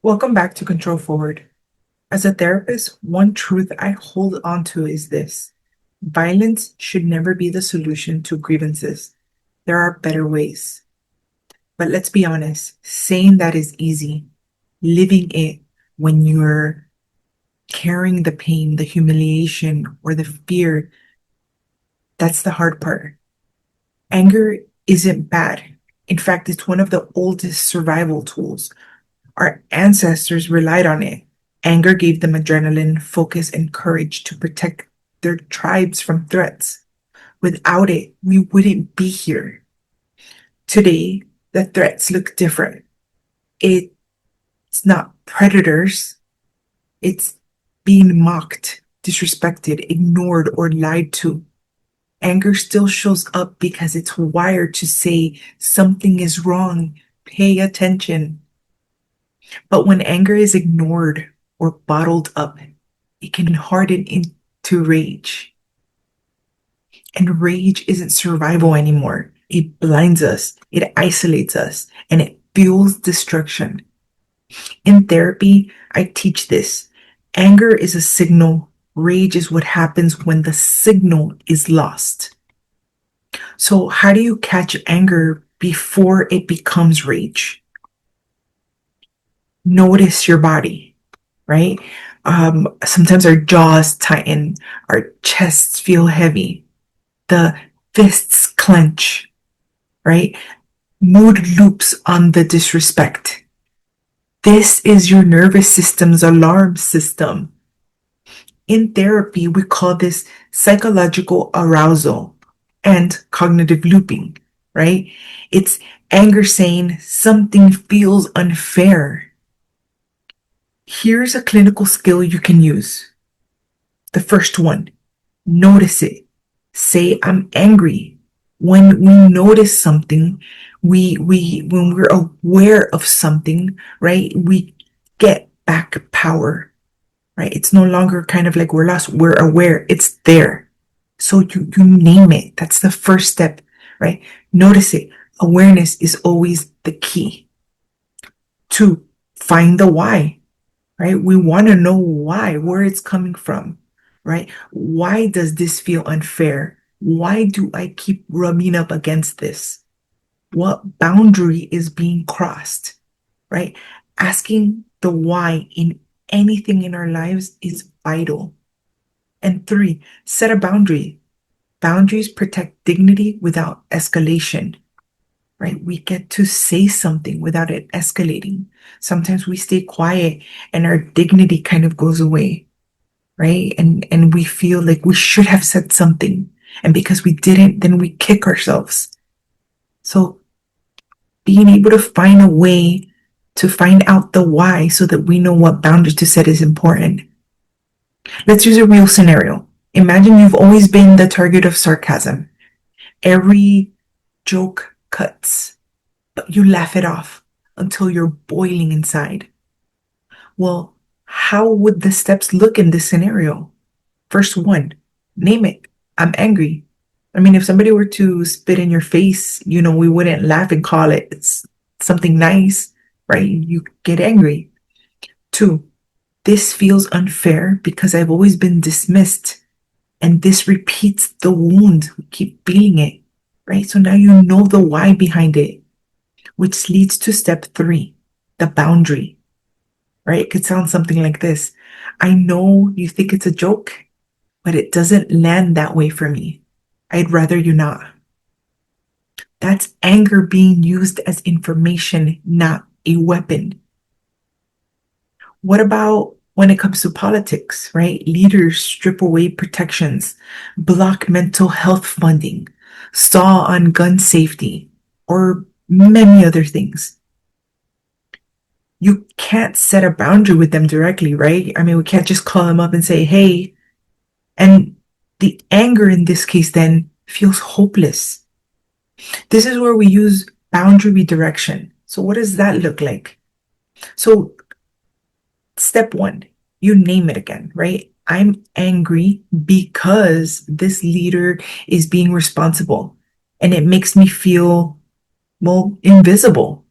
Welcome back to Control Forward. As a therapist, one truth I hold on to is this: violence should never be the solution to grievances. There are better ways. But let's be honest, saying that is easy. Living it when you're carrying the pain, the humiliation, or the fear, that's the hard part. Anger isn't bad. In fact, it's one of the oldest survival tools. Our ancestors relied on it. Anger gave them adrenaline, focus, and courage to protect their tribes from threats. Without it, we wouldn't be here. Today, the threats look different. It's not predators, it's being mocked, disrespected, ignored, or lied to. Anger still shows up because it's wired to say something is wrong. Pay attention. But when anger is ignored or bottled up, it can harden into rage. And rage isn't survival anymore. It blinds us, it isolates us, and it fuels destruction. In therapy, I teach this. Anger is a signal. Rage is what happens when the signal is lost. So, how do you catch anger before it becomes rage? Notice your body, right? Sometimes our jaws tighten, our chests feel heavy, the fists clench, right? Mood loops on the disrespect. This is your nervous system's alarm system. In therapy, we call this psychological arousal and cognitive looping, right? It's anger saying something feels unfair. Here's a clinical skill you can use. The first one: notice it. Say, I'm angry. When we notice something, when we're aware of something, right, we get back power, right? It's no longer kind of like we're lost, we're aware, it's there. So you name it. That's the first step, right? Notice it. Awareness is always the key. Two, find the why, right? We want to know why, where it's coming from, right? Why does this feel unfair? Why do I keep rubbing up against this? What boundary is being crossed, right? Asking the why in anything in our lives is vital. And three, set a boundary. Boundaries protect dignity without escalation, right? We get to say something without it escalating. Sometimes we stay quiet and our dignity kind of goes away, right? And we feel like we should have said something. And because we didn't, then we kick ourselves. So being able to find a way to find out the why so that we know what boundaries to set is important. Let's use a real scenario. Imagine you've always been the target of sarcasm. Every joke cuts, but you laugh it off until you're boiling inside. Well, how would the steps look in this scenario? First one, name it. I'm angry. I mean, if somebody were to spit in your face, we wouldn't laugh and call it it's something nice, right? You get angry. Two, this feels unfair because I've always been dismissed, and this repeats the wound. We keep feeling it, right? So now you know the why behind it, which leads to step three, the boundary, right? It could sound something like this: I know you think it's a joke, but it doesn't land that way for me. I'd rather you not. That's anger being used as information, not a weapon. What about when it comes to politics, right? Leaders strip away protections, block mental health funding, stall on gun safety, or many other things. You can't set a boundary with them directly, right? I mean, we can't just call them up and say, hey, and the anger in this case then feels hopeless. This is where we use boundary redirection. So what does that look like? So step one, you name it again, right? I'm angry because this leader is being responsible and it makes me feel, well, invisible,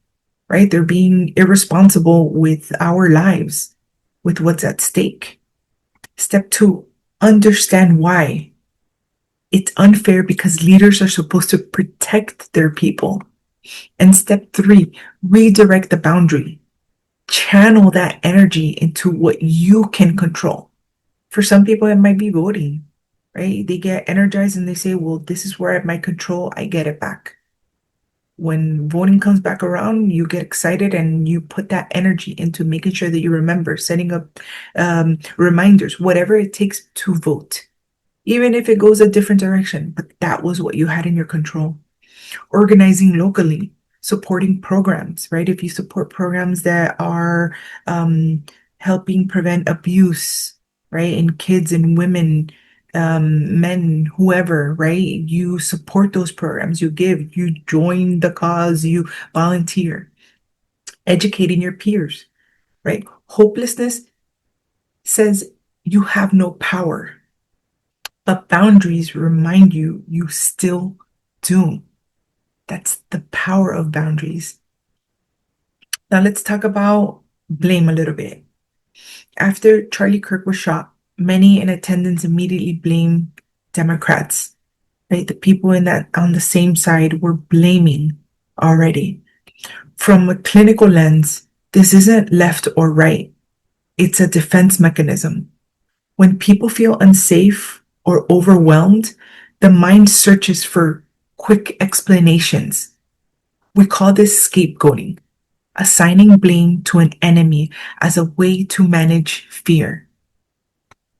right? They're being irresponsible with our lives, with what's at stake. Step 2, understand why. It's unfair because leaders are supposed to protect their people. And step 3, redirect the boundary. Channel that energy into what you can control. For some people, it might be voting, right? They get energized and they say, well, this is where I have my control. I get it back. When voting comes back around, you get excited and you put that energy into making sure that you remember, setting up reminders, whatever it takes to vote, even if it goes a different direction. But that was what you had in your control. Organizing locally, supporting programs, right? If you support programs that are helping prevent abuse, right, in kids and women, men, whoever, right? You support those programs, you give, you join the cause, you volunteer, educating your peers, right? Hopelessness says you have no power, but boundaries remind you you still do. That's the power of boundaries. Now let's talk about blame a little bit. After Charlie Kirk was shot, many in attendance immediately blamed Democrats, right? The people in that on the same side were blaming already. From a clinical lens, this isn't left or right. It's a defense mechanism. When people feel unsafe or overwhelmed, the mind searches for quick explanations. We call this scapegoating, assigning blame to an enemy as a way to manage fear.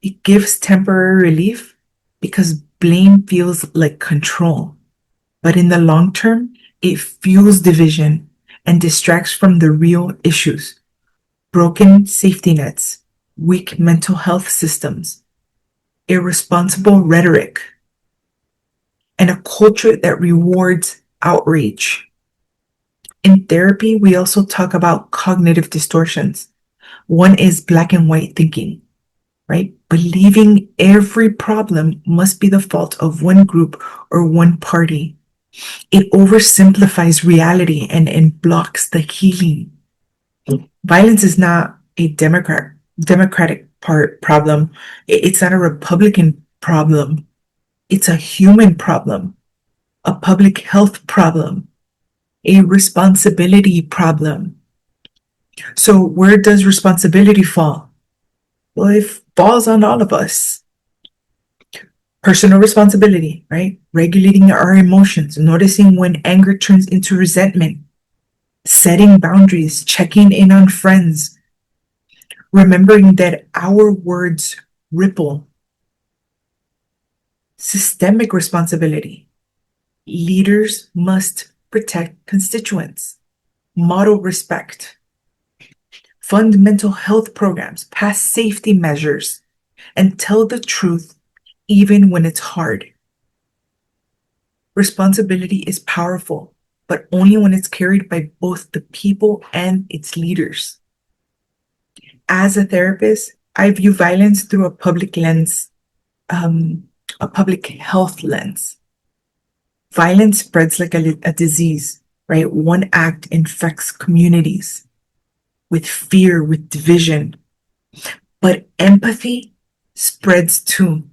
It gives temporary relief because blame feels like control. But in the long term, it fuels division and distracts from the real issues: broken safety nets, weak mental health systems, irresponsible rhetoric, and a culture that rewards outrage. In therapy, we also talk about cognitive distortions. One is black and white thinking, right? Believing every problem must be the fault of one group or one party. It oversimplifies reality and blocks the healing. Violence is not a democratic problem. It's not a Republican problem. It's a human problem, a public health problem, a responsibility problem. So where does responsibility fall? Well, it falls on all of us. Personal responsibility, right? Regulating our emotions, noticing when anger turns into resentment, setting boundaries, checking in on friends, remembering that our words ripple. Systemic responsibility. Leaders must protect constituents, model respect, fund mental health programs, pass safety measures, and tell the truth even when it's hard. Responsibility is powerful, but only when it's carried by both the people and its leaders. As a therapist, I view violence through a public lens, a public health lens. Violence spreads like a disease, right? One act infects communities with fear, with division. But empathy spreads too.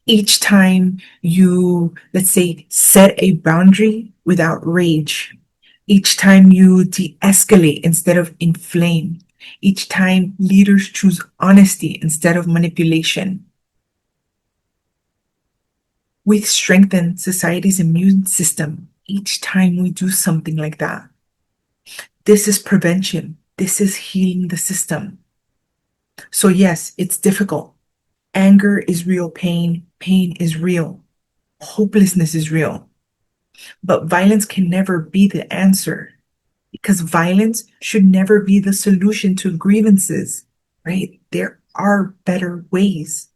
Each time you, let's say, set a boundary without rage, each time you de-escalate instead of inflame, each time leaders choose honesty instead of manipulation, we strengthen society's immune system each time we do something like that. This is prevention. This is healing the system. So yes, it's difficult. Anger is real pain. Pain is real. Hopelessness is real. But violence can never be the answer, because violence should never be the solution to grievances, right? There are better ways.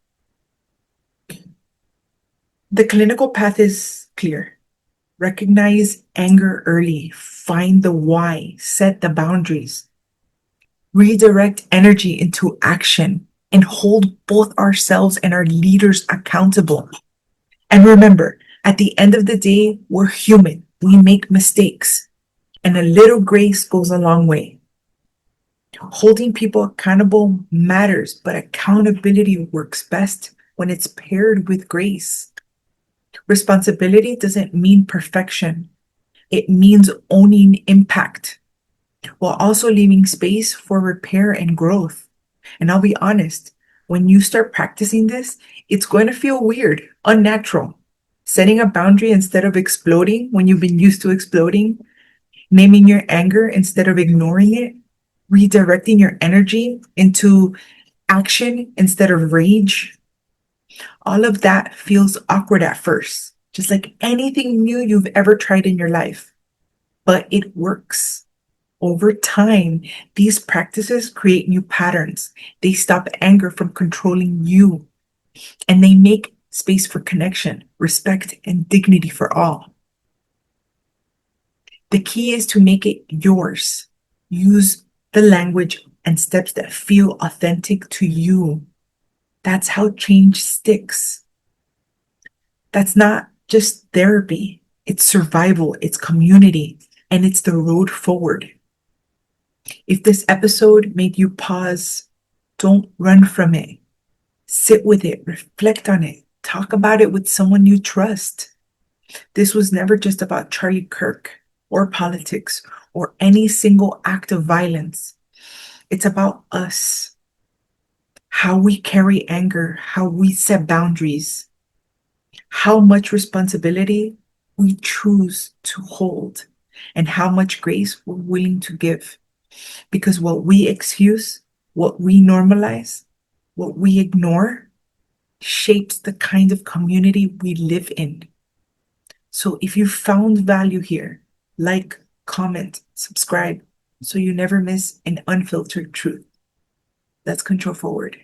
The clinical path is clear. Recognize anger early, find the why, set the boundaries, redirect energy into action, and hold both ourselves and our leaders accountable. And remember, at the end of the day, we're human. We make mistakes. And a little grace goes a long way. Holding people accountable matters, but accountability works best when it's paired with grace. Responsibility doesn't mean perfection, it means owning impact while also leaving space for repair and growth. And I'll be honest, when you start practicing this, it's going to feel weird, unnatural. Setting a boundary instead of exploding when you've been used to exploding, naming your anger instead of ignoring it, redirecting your energy into action instead of rage. All of that feels awkward at first, just like anything new you've ever tried in your life. But it works. Over time, these practices create new patterns. They stop anger from controlling you, and they make space for connection, respect, and dignity for all. The key is to make it yours. Use the language and steps that feel authentic to you. That's how change sticks. That's not just therapy, it's survival, it's community, and it's the road forward. If this episode made you pause, don't run from it. Sit with it, reflect on it, talk about it with someone you trust. This was never just about Charlie Kirk or politics or any single act of violence. It's about us, how we carry anger, how we set boundaries, how much responsibility we choose to hold, and how much grace we're willing to give. Because what we excuse, what we normalize, what we ignore shapes the kind of community we live in. So if you found value here, like, comment, subscribe so you never miss an unfiltered truth. Let's control forward.